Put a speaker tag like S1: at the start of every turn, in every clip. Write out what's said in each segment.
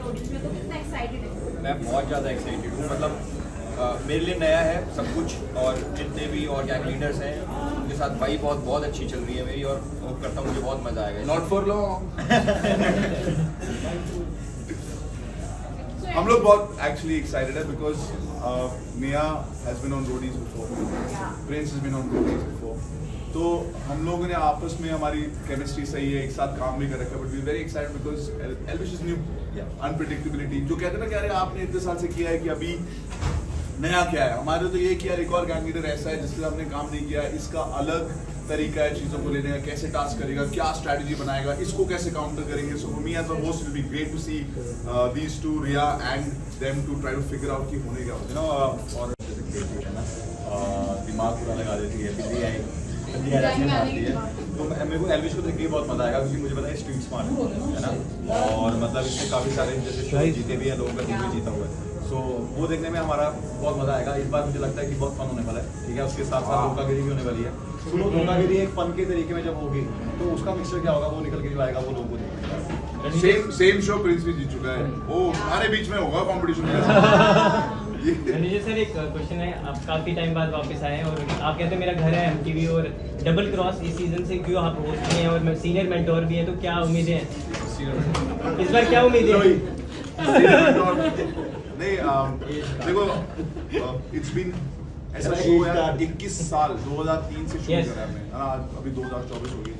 S1: Roadies में, तो कितना एक्साइटेड है?
S2: मैं बहुत ज़्यादा एक्साइटेड हूँ। मतलब मेरे लिए नया है सब कुछ, और जितने भी और गैंग लीडर्स हैं उनके साथ भाई बहुत अच्छी चल रही है मेरी, और होप करता हूँ मुझे बहुत मज़ा आएगा।
S3: Not for long. हम लोग बहुत एक्चुअली एक्साइटेड है because Mia has been on Roadies before, Prince has been on Roadies before, तो हम लोगों ने आपस में हमारी केमिस्ट्री सही है, एक साथ काम भी कर रखा है, but we very excited because Elvish is new, unpredictability जो कहते हैं ना कि अरे आपने इतने साल से किया है कि अभी नया क्या है। हमारे तो ये कि यार एक और गैंग लीडर ऐसा है जिसके साथ हमने काम नहीं किया, इसका अलग तरीका है चीज़ों को लेने का, कैसे टास्क करेगा, क्या स्ट्रैटेजी बनाएगा, इसको कैसे काउंटर करेंगे। So me as a host will be great to see these two, Riya and them to try to figure out कि होने क्या होता है।
S4: और है ना दिमाग पूरा लगा देती है, बिल्ली आई मारती है, तो मेरे को एल्विश को देख के बहुत मजा आएगा, क्योंकि मुझे पता है स्ट्रीट स्मार्ट है ना, और मतलब इसमें काफ़ी सारे जैसे शो जीते भी हैं, लोगों का दिल भी जीता हुआ है, सो वो देखने में हमारा बहुत मजा आएगा। इस बार मुझे लगता है कि बहुत फन होने वाला है, ठीक है। उसके साथ साथ धोखागिरी भी होने वाली है, तो वो धोखागिरी एक फन के तरीके में जब होगी तो उसका मिक्सचर क्या होगा, वो निकल के जो आएगा वो लोगों को देखेगा।
S3: सेम शो प्रिंस भी जीत चुका है, वो हमारे बीच में होगा कॉम्पिटिशन।
S5: रणजीत सर, एक क्वेश्चन है, आप काफी टाइम बाद वापस आए हैं और आप कहते हैं मेरा घर है एमटीवी, और डबल क्रॉस इस सीजन से क्यों आप होस्ट भी हैं और सीनियर मेंटोर भी हैं, तो क्या उम्मीदें हैं इस बार, क्या उम्मीदें हैं?
S3: नहीं देखो, इट्स बीन ऐसा शो है 21 साल 2003 से शुरू करा है हमने, अभी 2024 हो गई।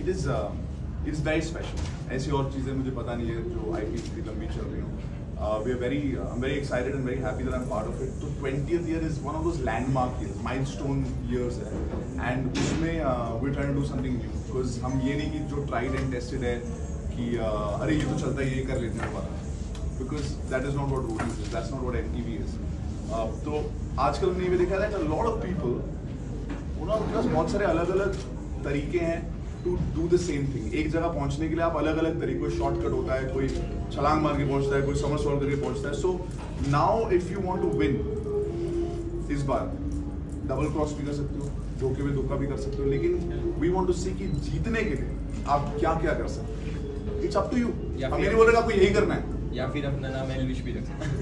S3: It is very special. ऐसी और चीज़ें मुझे पता नहीं है जो आईटी इतनी लंबी चल रही हो। We are very, I'm very excited and very happy that I'm part of it. So 20th year is one of those landmark years, milestone years है, and उसमें we're trying to do something new, because हम ये नहीं कि जो tried and tested है कि अरे ये तो चलता है, ये कर लेते हैं दोबारा, because that is not what roadies is, that's not what MTV is. तो आजकल हमने ये देखा है that a lot of people, उनके पास बहुत सारे अलग अलग तरीके हैं to do the same thing. एक जगह पहुंचने के लिए आप अलग अलग तरीके, कोई शॉर्टकट होता है, कोई छलांग मार के पहुंचता है, कोई समरसॉल्ट करके पहुंचता है। So now if you want to win, इस बार डबल क्रॉस भी कर सकते हो, धोखे में धोखा भी कर सकते हो, लेकिन वी वांट टू सी कि जीतने के लिए आप क्या क्या कर सकते हो। It's up to you. हम ये नहीं बोल रहे आपको यही करना है,
S2: या फिर अपना नाम एल्विश भी रख सकते हैं।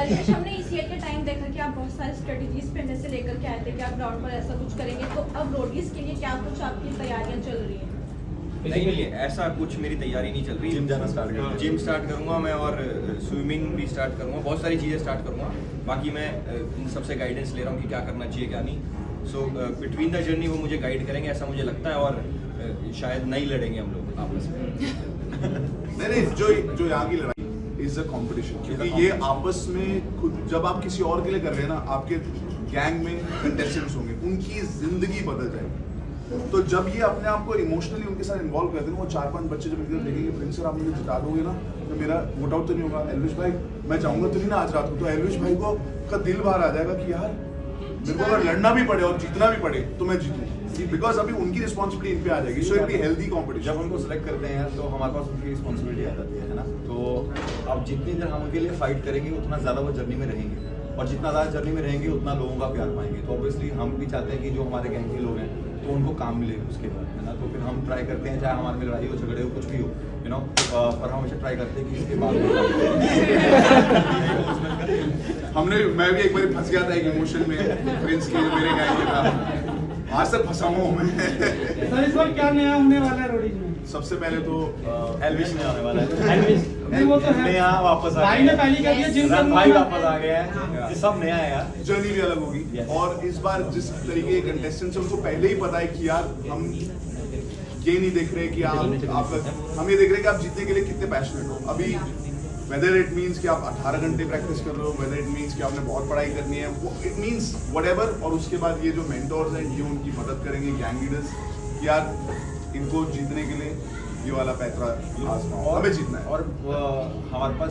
S1: एल्विश, हमने इस ईयर के टाइम देखा कि आप बहुत सारे स्ट्रेटजीज पहले से लेकर के आए थे कि आप ग्राउंड पर ऐसा कुछ करेंगे, तो अब रोडीज के लिए क्या कुछ आपकी तैयारियां चल रही हैं?
S2: नहीं, ऐसा कुछ मेरी तैयारी नहीं चल रही।
S4: जिम जाना स्टार्ट करूँगा,
S2: जिम स्टार्ट करूँगा मैं, और स्विमिंग भी स्टार्ट करूँगा, बहुत सारी चीज़ें स्टार्ट करूँगा। बाकी मैं इन सबसे गाइडेंस ले रहा हूँ कि क्या करना चाहिए क्या नहीं। सो बिटवीन द जर्नी वो मुझे गाइड करेंगे, ऐसा मुझे लगता है, और शायद नहीं लड़ेंगे हम लोग आपस में।
S3: नहीं, जो यहाँ की लड़ाई इज अ कंपटीशन, क्योंकि ये आपस में खुद, जब आप किसी और के लिए कर रहे हैं ना, आपके गैंग में कंटेस्टेंट्स होंगे, उनकी जिंदगी बदल जाएगी। तो जब ये अपने आप को इमोशनली उनके साथ इन्वॉल्व करते हैं, वो 4-5 बच्चे जब इधर देखेंगे, प्रिंस सर आप मुझे जिता दोगे ना, तो मेरा वोट आउट तो नहीं होगा, एल्विश भाई मैं चाहूंगा तो नहीं ना आज रात को, तो एल्विश भाई को का दिल बाहर आ जाएगा कि यार मेरे को अगर लड़ना भी पड़े और जीतना भी पड़े तो मैं जीतूं, बिकॉज अभी उनकी रिस्पॉन्सिबिलिटी इन पे आ जाएगी। So it be healthy competition.
S4: जब उनको सेलेक्ट करते हैं तो हमारे पास उनकी रिस्पॉन्सिबिलिटी आ जाती है ना, तो अब जितनी देर हम उनके लिए फाइट करेंगे उतना ज़्यादा वो जर्नी में रहेंगे, और जितना ज़्यादा जर्नी में रहेंगे उतना लोगों का प्यार पाएंगे। तो ऑब्वियसली हम भी चाहते हैं कि जो हमारे गैंग के लोग हैं तो उनको काम मिले उसके बाद, है ना। तो फिर हम ट्राई करते हैं, चाहे हमारे में लड़ाई हो, झगड़े हो, कुछ भी हो, यू नो, पर हम हमेशा ट्राई करते हैं कि इसके बाद
S3: मैं भी एक बार फंस गया था एक इमोशन में प्रिंस के, मेरे गैंग के साथ, आज तक फंसा हूँ मैं।
S6: सर इस बार क्या नया होने वाला है रोडीज में?
S3: सबसे पहले तो
S4: एल्विश में आने वाला है।
S5: एल्विश
S6: नहीं, वो तो है।
S4: नया वापस आ
S6: भाई ने पहले कह दिया जिम करना
S4: भाई वापस आ गया है, ये सब नया है यार।
S3: जर्नी भी अलग होगी, और इस बार जिस तरीके के कंटेस्टेंट्स उनको पहले ही पता है कि यार हम ये नहीं देख रहे कि हम ये देख रहे हैं कि आप जीतने के लिए कितने पैशनेट हो। अभी वेदर इट मीन्स कि आप 18 घंटे प्रैक्टिस कर रहे हो, वेदर इट मीन्स कि आपने बहुत पढ़ाई करनी है, इट मीन्स व्हाटएवर। और उसके बाद ये जो मेंटोर्स हैं ये उनकी मदद करेंगे, गैंग लीडर्स, यार इनको जीतने के लिए ये वाला पैतरा आजमाओ, हमें जीतना है।
S4: और हमारे पास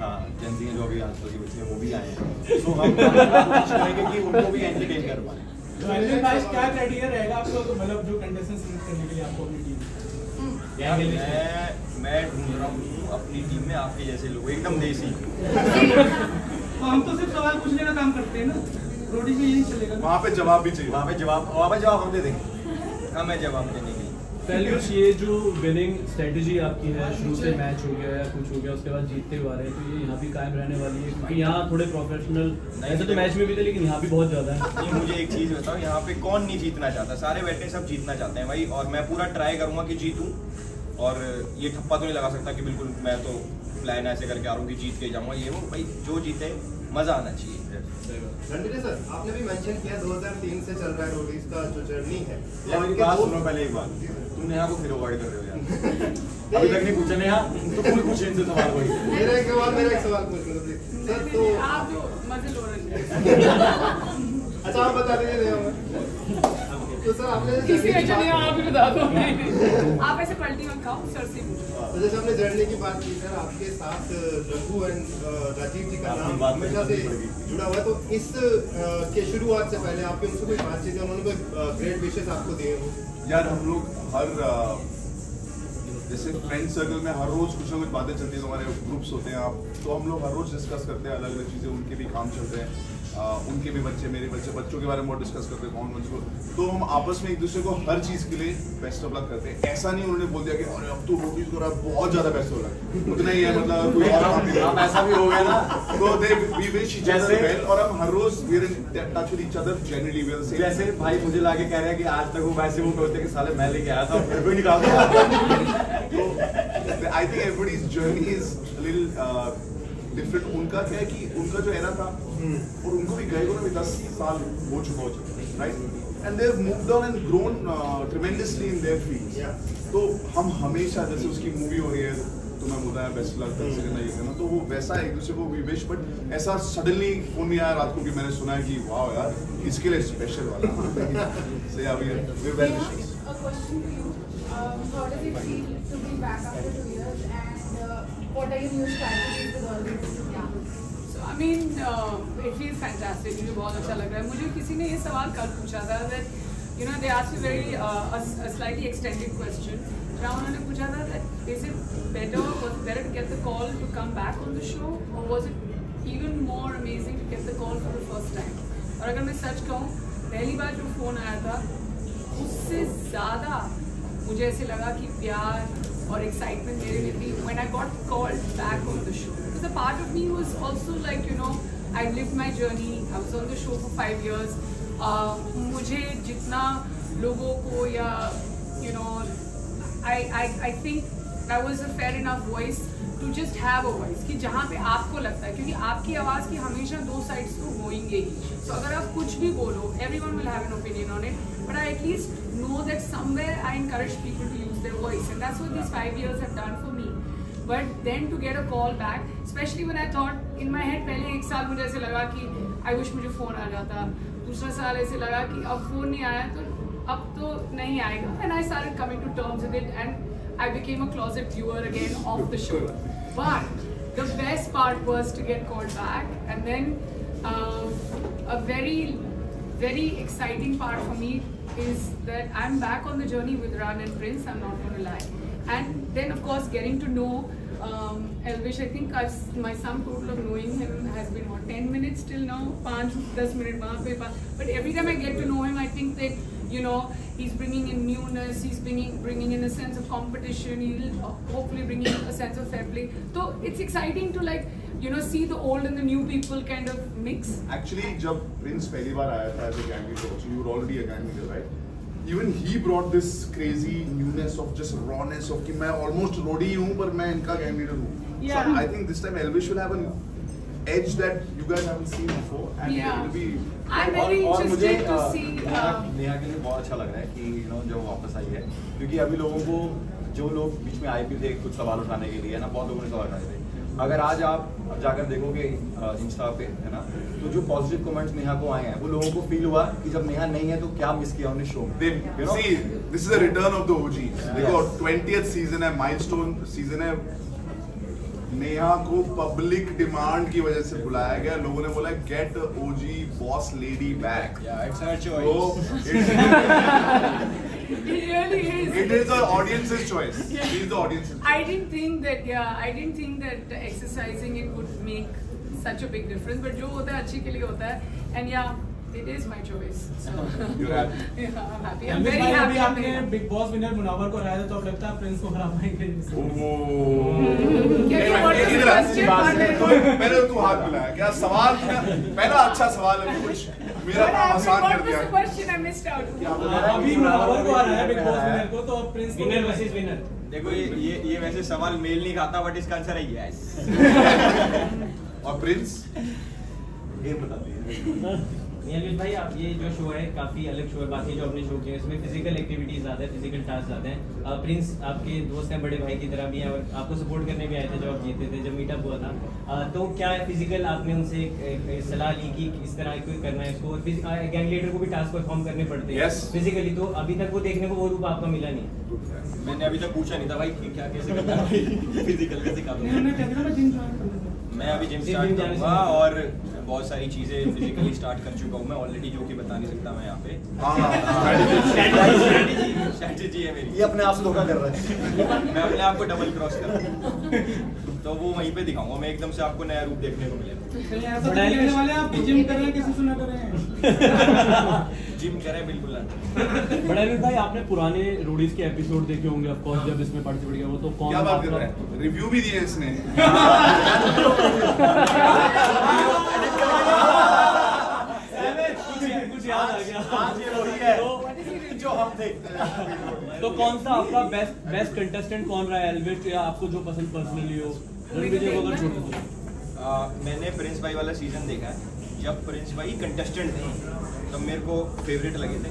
S4: हाँ जेंजी जो अभी आजकल के बच्चे हैं वो भी आए हैं, तो हम कोशिश करेंगे कि उनको भी एंटरटेन कर पाएं।
S6: क्या क्राइटेरिया रहेगा आपको, मतलब जो कंटेस्टेंट सिलेक्ट करने के लिए आपको अपनी टीम?
S2: मैं ढूंढ रहा हूँ अपनी टीम में आपके जैसे लोग, एकदम देसी।
S6: तो हम तो सिर्फ सवाल पूछने का काम करते हैं ना, रोडीज में यही चलेगा ना?
S3: वहाँ पे जवाब भी चाहिए,
S4: वहाँ पे जवाब हम दे देंगे।
S2: हाँ, मैं जवाब देने के लिए
S7: एल्विश, ये जो विनिंग स्ट्रेटजी आपकी है, शुरू से मैच हो गया या कुछ हो गया उसके बाद जीतते हुए आ रहे हैं, तो ये यहाँ भी कायम रहने वाली है? क्योंकि यहाँ थोड़े प्रोफेशनल ऐसे तो मैच में भी थे, लेकिन यहाँ भी बहुत ज़्यादा है।
S2: ये मुझे एक चीज़ बताओ, यहाँ पे कौन नहीं जीतना चाहता? सारे बैठे सब जीतना चाहते हैं भाई, और मैं पूरा ट्राई करूँगा कि जीतूँ। और ये ठप्पा तो नहीं लगा सकता कि बिल्कुल मैं तो प्लान ऐसे करके आ रहा हूँ कि जीत के जाऊँगा, ये वो भाई जो जीते मज़ा आना चाहिए।
S8: रणवीर सर, आपने भी मेंशन किया 2003 से चल रहा है रोडीज का जो जर्नी है।
S4: मेरी बात सुनो पहले एक बात, तुम नेहा को फिर अवॉइड कर रहे हो यार। अभी तक नहीं पूछा नेहा, तो पूछ पूछ इनसे सवाल वही।
S8: मेरा एक सवाल पूछ लो प्लीज सर। तो
S9: आप जो मजे लो रहे हैं।
S8: अच्छा आप बता दीजिए नेहा। तो सर आपने
S9: किसी ने चलिए आप ही बता दो। आप ऐसे पलटी मत खाओ, सर से पूछो।
S8: तो जैसे हमने जर्नी की बात की सर, आपके साथ रघु एंड राजीव जी का नाम हमेशा से जुड़ा हुआ है, तो इस के शुरुआत से पहले आपकी उनसे कोई बातचीत है, उन्होंने कोई ग्रेट विशेस आपको दिए हो?
S3: यार हम लोग हर जैसे फ्रेंड सर्कल में हर रोज कुछ ना कुछ बातें चलती है, हमारे ग्रुप्स होते हैं आप, तो हम लोग हर रोज डिस्कस करते हैं अलग अलग चीज़ें, उनके भी काम चल रहे हैं, उनके भी बच्चे, मेरे बच्चों के बारे में बहुत डिस्कस करते हैं, कौन को, तो हम आपस में एक दूसरे को हर चीज़ के लिए बेस्ट ऑफ लक करते हैं। ऐसा नहीं उन्होंने बोल दिया कि अरे अब तो रोटीज को बहुत ज़्यादा बेस्ट हो रहा है, उतना ही है, मतलब कोई और काम नहीं है।
S4: आप ऐसा भी हो गया ना,
S3: तो they we wish each other well, और हम हर रोज we are in touch with each other generally we are same.
S4: जैसे भाई मुझे लाके कह रहे हैं कि आज तक वो वैसे वो कहते कि साले मैं लेके आया था, फिर भी निकाल दिया।
S3: तो I think everybody's journey is little different. उनका क्या है कि उनका जो एरा था, और उनको भी गए को ना भी 10 साल हो चुका right, and they have moved on and grown tremendously in their fields. तो हम हमेशा, जैसे उसकी मूवी हो रही है तो मैं बोलता है बेस्ट लक करना ये करना, तो वो वैसा एक दूसरे को वी विश, बट ऐसा सडनली फोन नहीं आया रात को कि मैंने सुना है कि वाह यार इसके लिए स्पेशल वाला से अभी well wishes.
S10: A question to you. How does it feel to be back after 2 years, and what are your new strategies with all this? Yeah.
S9: So I mean, it feels fantastic. मुझे बहुत अच्छा लग रहा है। मुझे किसी ने ये सवाल कल पूछा था that you know they asked me very a slightly extended question. जहाँ उन्होंने पूछा था that is it better to get the call to come back on the show, or was it even more amazing to get the call for the first time? और अगर मैं सच कहूँ, पहली बार जो फोन आया था उससे ज़्यादा मुझे ऐसे लगा कि प्यार और एक्साइटमेंट मेरे लिए थी when I got called back on the show. Because a part of me was also like, you know, I lived my journey. I was on the show for 5 years. मुझे जितना लोगों को या you know, I think I was a fair enough voice to just have a voice कि जहाँ पे आपको लगता है, क्योंकि आपकी आवाज़ की हमेशा 2 sides तो होंगे ही। तो अगर आप कुछ भी बोलो, everyone will have an opinion on it, but I at least know that somewhere I encourage people to use their voice, and that's what these 5 years have done for me. But then to get a call back, especially when I thought in my head, पहले 1 साल मुझे ऐसे लगा कि I wish मुझे phone आ जाता, दूसरा साल ऐसे लगा कि अब फ़ोन नहीं आया तो अब तो नहीं आएगा, and I started coming to terms with it, and I became a closet viewer again of the show. But the best part was to get called back, and then a very, very exciting part for me is that I'm back on the journey with Ran and Prince. I'm not going to lie. And then of course getting to know Elvish. I think my sum total of knowing him has been what, 10 minutes till now, 5-10 minutes वहाँ पे, but every time I get to know him, I think that you know he's bringing in newness, he's bringing in a sense of competition, he'll hopefully bring in a sense of fair play. So it's exciting to like you know see the old and the new people kind of mix.
S3: Actually, जब Prince पहली बार आया था as a gang leader, so you were already a gang leader, right? Even he brought this crazy newness of just rawness of कि मैं almost roadie हूँ पर मैं इनका gang leader हूँ.
S9: Yeah.
S3: So I think this time Elvish will have an edge that you guys haven't seen before, and
S9: Yeah.
S3: it will be.
S9: I'm very
S4: और मुझे
S9: interested to see.
S4: Neha के लिए बहुत अच्छा लग रहा है कि यू नो जब वापस आई है, क्योंकि अभी लोगों को जो लोग बीच में आए भी थे कुछ सवाल उठाने के लिए, है ना, बहुत लोगों ने सवाल उठाए थे। अगर आज आप जाकर देखोगे इंस्टा पे, है ना, तो जो पॉजिटिव कमेंट्स नेहा को आए हैं वो लोगों को फील हुआ कि जब नेहा नहीं है तो क्या मिस किया उन्हें शो में।
S3: They see this is a return of the OGs. देखो 20th season है, milestone season है। नेहा को पब्लिक डिमांड की वजह से बुलाया गया, लोगों ने बोला get OG boss lady back.
S2: Yeah, it's her
S3: So
S2: choice.
S9: It really is.
S3: it is the audience's choice. It is the audience's choice.
S9: I didn't think that exercising it would make such a big difference, but जो होता है अच्छे के लिए होता है, and yeah, It is my choice. So
S3: You're happy?
S9: yeah, I'm happy. I'm
S6: Elvish
S9: very
S6: भाई,
S9: happy.
S6: अभी
S9: I'm
S6: आपने
S9: very happy.
S6: Big boss winner Munawar को हराया था, तो अब लगता है प्रिंस को हरा पाएंगे?
S9: क्या क्या what is the question?
S3: पहले तू हाथ मिलाया क्या सवाल तूने पहला अच्छा सवाल है कुछ मेरा काम आसान कर
S9: What was
S3: दिया
S9: the question? I missed out.
S6: अभी मुनावर को हराया बिग बॉस विनर को, तो अब प्रिंस को
S5: विनर वर्सेस विनर।
S2: देखो ये वैसे सवाल मेल नहीं खाता बट इसका आंसर है यस।
S3: और प्रिंस
S4: गेम बताती है।
S5: नीलज भाई, आप ये जो शो है काफ़ी अलग शो है बाकी जो अपने शो के, इसमें फिजिकल एक्टिविटीज़ ज़्यादा है, फिजिकल टास्क ज़्यादा है। प्रिंस आपके दोस्त हैं, बड़े भाई की तरह भी हैं और आपको सपोर्ट करने भी आए थे जब आप जीते थे, जब मीटअप हुआ था। तो क्या फिजिकल आपने उनसे एक सलाह ली कि इस तरह कोई करना है इसको, और गैंग लीडर को भी टास्क परफॉर्म करने पड़ते हैं फिजिकली, तो अभी तक वो देखने को वो रूप आपका मिला नहीं?
S2: मैंने अभी तक पूछा नहीं था भाई कि क्या कैसे करना है फिजिकल कैसे करना। मैं अभी जिम स्टार्ट करूँगा और बहुत सारी चीज़ें फिजिकली स्टार्ट कर चुका हूँ मैं ऑलरेडी, जो कि बता नहीं सकता मैं यहाँ पे। स्ट्रैटेजी है मेरी।
S4: ये अपने आप से धोखा कर रहा है।
S2: मैं अपने आप को डबल क्रॉस कर रहा हूँ तो वो वहीं पे दिखाऊंगा मैं, एकदम से आपको नया रूप देखने को मिलेगा।
S6: ऐसा तो कहने वाले आप जिम कर रहे हैं, किसी सुना कर रहे हैं?
S2: जिम करें बिल्कुल ना।
S7: बड़ा भाई, आपने पुराने रोडीज के एपिसोड देखे होंगे ऑफ कोर्स, जब इसमें पार्टिसिपेट किया वो, तो कौन
S3: क्या बात कर रहा है? रिव्यू भी दिए इसने।
S7: कुछ याद आ गया।
S4: आज ये वही है जो हम थे।
S7: तो कौन सा आपका बेस्ट कंटेस्टेंट कौन रहा है, एल्विश या आपको जो पसंद पर्सनली हो? रणविजय को अगर छोड़ दो।
S2: मैंने प्रिंस भाई वाला सीजन देखा है, जब प्रिंस भाई कंटेस्टेंट थे तब मेरे को फेवरेट लगे थे।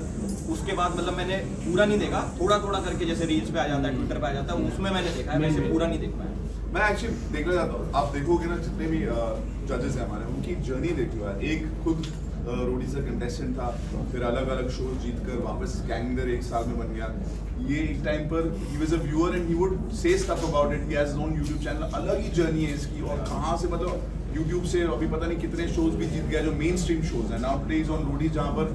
S2: उसके बाद मतलब मैंने पूरा नहीं देखा, थोड़ा थोड़ा करके जैसे रील्स पे आ जाता है, ट्विटर पे आ जाता है, उसमें मैंने देखा है, वैसे पूरा नहीं देख पाया।
S3: मैं एक्चुअली देखना चाहता हूँ, आप देखोगे ना जितने भी जजेस हैं हमारे, उनकी जर्नी देख लो यार। एक खुद रोडी से कंटेस्टेंट था, फिर अलग अलग शोज जीत कर वापस गैंगर एक साल में बन गया। ये एक टाइम पर he was a viewer and he would say stuff about it, he has his own YouTube channel. अलग ही जर्नी है इसकी, और कहाँ से मतलब यूट्यूब से अभी पता नहीं कितने शोज भी जीत गया जो मेन स्ट्रीम शोज है। नाउ टुडे इज ऑन रोडी, जहाँ पर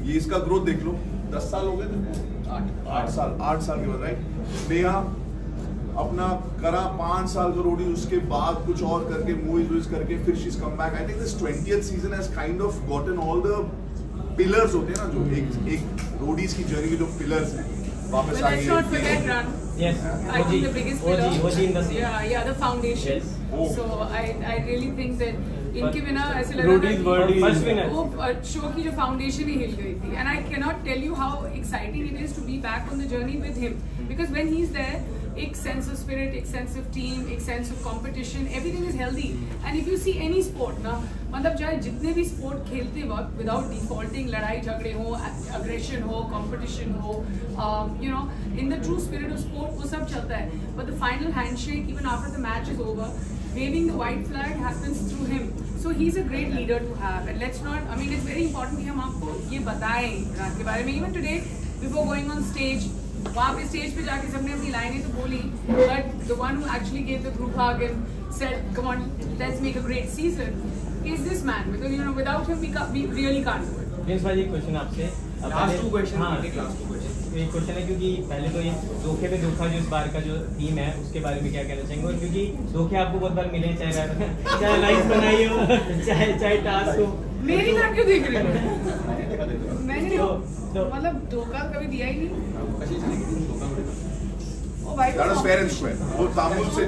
S3: ये इसका ग्रोथ देख लो। 10 साल हो गए थे, 8 साल के बाद, राइट? नेहा अपना करा 5 साल का रोडी, उसके बाद कुछ और करके मूवीज करके फिर she is come back. I think this 20th season has kind of gotten all the pillars होते हैं ना, जो एक रोडीज की जर्नी के जो पिलर्स हैं वापस
S9: But
S3: uh
S9: let's not forget
S3: गए।
S9: Run.
S5: Yes.
S9: I think the biggest pillar.
S5: OG in the scene.
S9: Yeah, the foundation.
S5: Yes.
S9: So I really think that इनके बिना ऐसे लग
S7: Roadies
S9: रहा
S7: were the-
S5: First winner.
S9: वो show की जो foundation ही हिल गई थी। And I cannot tell you how exciting it is to be back on the journey with him, because when he's there, एक sense of spirit, एक sense of team, एक sense of competition, everything is healthy. And if you see any sport ना, मतलब चाहे जितने भी sport खेलते वक्त विदाउट डिफॉल्टिंग, लड़ाई झगड़े हो, अग्रेशन हो, कंपटीशन हो, you know, in the true spirit of sport वो सब चलता है। But the final handshake even after the match is over, waving the white flag happens through him. So he's a great leader to have. And let's not, I mean, it's very important कि हम आपको ये बताएं राज के बारे में। Even today, before going on stage, वहाँ पे स्टेज पे जाके सबने अपनी लाइनें तो बोली, but the one who actually gave the group hug and said, "Come on, let's make a great season," is this man. Because you know, without him, we really can't do it.
S5: Prince भाई, एक question आपसे।
S2: Last 2 question.
S5: हाँ, एक question है क्योंकि पहले तो ये धोखे पे धोखा जो इस बार का जो थीम है उसके बारे में क्या कहना चाहेंगे, और क्योंकि धोखे आपको बहुत बार मिले, चाहे लाइफ बनाई हो, चाहे टास्क हो।
S9: मेरी तरफ क्यों देख रहे हो? मैंने मतलब धोखा कभी दिया ही नहीं। ओ भाई,
S3: That was fair and square. वो तामुल से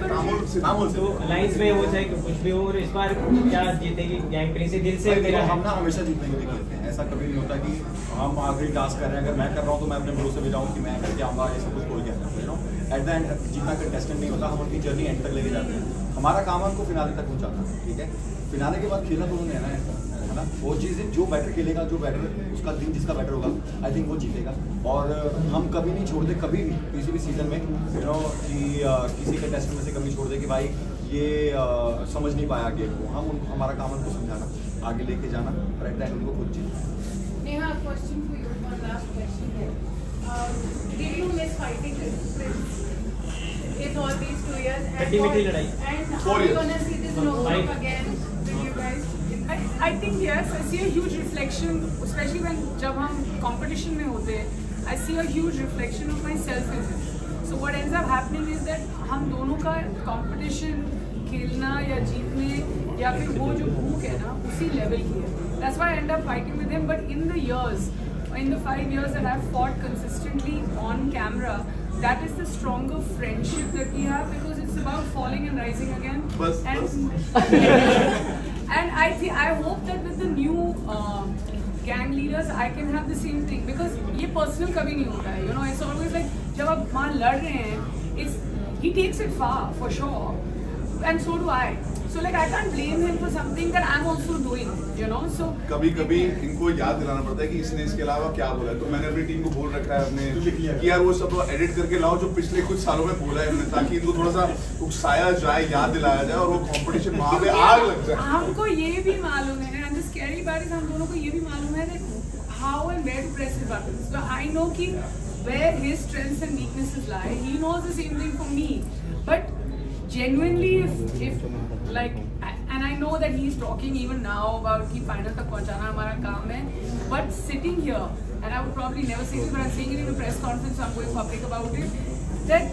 S5: तो लाइन्स में वो चाहे कुछ भी हो, और इस बार क्या जीतेगी गैंग? प्रिंस दिल से मेरा
S4: हम ना हमेशा जीतने के लिए खेलते हैं। ऐसा कभी नहीं होता कि हम आखिरी टास्क कर रहे हैं, अगर मैं कर रहा हूँ तो मैं अपने भरोसे में जाऊँ कि मैं करके आऊँगा, ये सब कुछ बोल के आऊँगा। You know, at the end जीतना कंटेस्टेंट नहीं होता, हम अपनी जर्नी एंड तक लेके जाते हैं। हमारा काम है उनको फिनाले तक पहुँचाना, ठीक है? फिनाले के बाद खेलना तो उन्होंने है ना, वो चीज़ें जो बेटर खेलेगा, जो बेटर उसका दिन जिसका बेटर होगा, आई थिंक वो जीतेगा। और हम कभी नहीं छोड़ते, कभी भी किसी भी सीजन में, यू नो, कि किसी कंटेस्टेंट में से कभी छोड़ दे कि भाई ये समझ नहीं पाया गेम को। हम उनको, हमारा काम उनको समझाना, आगे लेके जाना, और एट द एंड उनको खुद जीतना।
S10: Neha, a question for you. One last question here. Did you miss fighting with Prince in all these 2 years?
S5: खट्टी-मीठी लड़ाई।
S10: And how
S3: 4
S10: are you
S3: years.
S10: gonna see this notebook again with you guys?
S9: I think yes, I see a huge reflection, especially when जब हम competition में होते हैं, I see a huge reflection of myself in it. So what ends up happening is that हम दोनों का competition खेलना या जीतने या फिर वो जो भूख है ना, उसी लेवल की है। That's why I end up fighting with him. But in the 5 years that I've fought consistently on camera, that is the stronger friendship that we have, because it's about falling and rising again. And I hope that with the new gang leaders, I can have the same thing, because ये personal कभी नहीं होता है. You know, it's always like जब आप वहाँ लड़ रहे हैं, he takes it far for sure, and so do I. So like I can't blame him for something that I'm also doing, you know. So
S3: कभी-कभी इनको याद दिलाना पड़ता है कि इसने इसके अलावा क्या बोला है. तो मैंने अपनी टीम को बोल रखा है अपने कि यार वो सब एडिट करके लाओ जो पिछले कुछ सालों में बोला है हमने, ताकि इनको थोड़ा सा उकसाया जाए, याद दिलाया जाए और वो कंपटीशन वहाँ पे आग लग जाए.
S9: हमको ये भी मालूम है, and the scary part is हम दोनों को ये भी मालूम है that how and where to press his buttons. So I know कि where his strengths and weaknesses lie. He knows the same thing for me. But genuinely, if like, and I know that he's talking even now about कि final तक पहुँचाना हमारा काम है. But sitting here, and I would probably never say this, but I'm saying it in a press conference, so I'm going public about it, that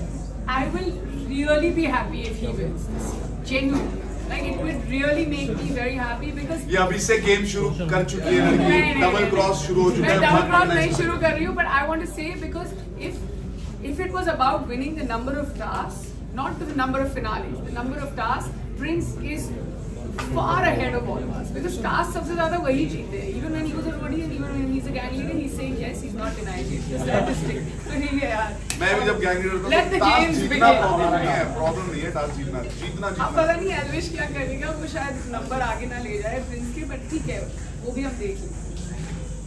S9: I will really be happy if he wins this. Genuinely. Like it would really make me very happy, because
S3: ये अभी से game शुरू कर चुकी है लड़की, double cross शुरू हो चुका है.
S9: मैं डबल क्रॉस नहीं शुरू कर रही हूँ, but I want to say, because if it was about winning the number of tasks, not the number of finales, the number of tasks, Prince is far ahead of all of us, because tasks सबसे ज़्यादा वही जीते हैं. Even when he was a roadie and even when he's a gang leader, he's saying yes, he's not denying it. It's statistic. तो ठीक है यार.
S3: मैं भी जब gang leader
S9: Let the games begin.
S3: Problem नहीं है टास्क जीतना.
S9: अब पता नहीं एल्विश क्या करेगा, वो शायद नंबर आगे ना ले जाए प्रिंस के, बट ठीक है, वो भी हम देख लेंगे.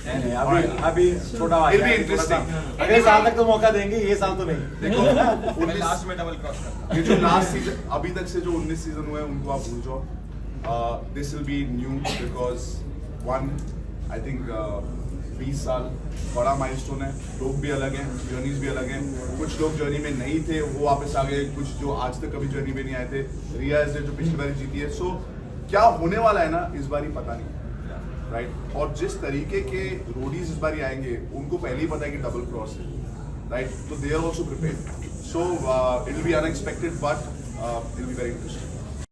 S4: अभी छोटा
S3: It'll be interesting.
S4: अगले साल तक तो मौका देंगे, ये साल तो नहीं.
S3: देखो
S2: मैं लास्ट में डबल क्रॉस करता.
S3: ये जो लास्ट सीजन अभी तक से जो 19 सीजन हुए हैं उनको आप भूल जाओ. This will be new because one, I think 20 साल बड़ा माइलस्टोन है. लोग भी अलग हैं, जर्नीज भी अलग हैं. कुछ लोग जर्नी में नहीं थे, वो वापस आ गए. कुछ जो आज तक कभी जर्नी में नहीं आए थे. रिया है जो पिछली बार जीती है. सो क्या होने वाला है ना इस बार ही पता नहीं, राइट. और जिस तरीके के रोडीज इस बार आएंगे उनको पहले ही पता है कि डबल क्रॉस है, राइट. तो they are also prepared. So it will be unexpected but it will be very interesting.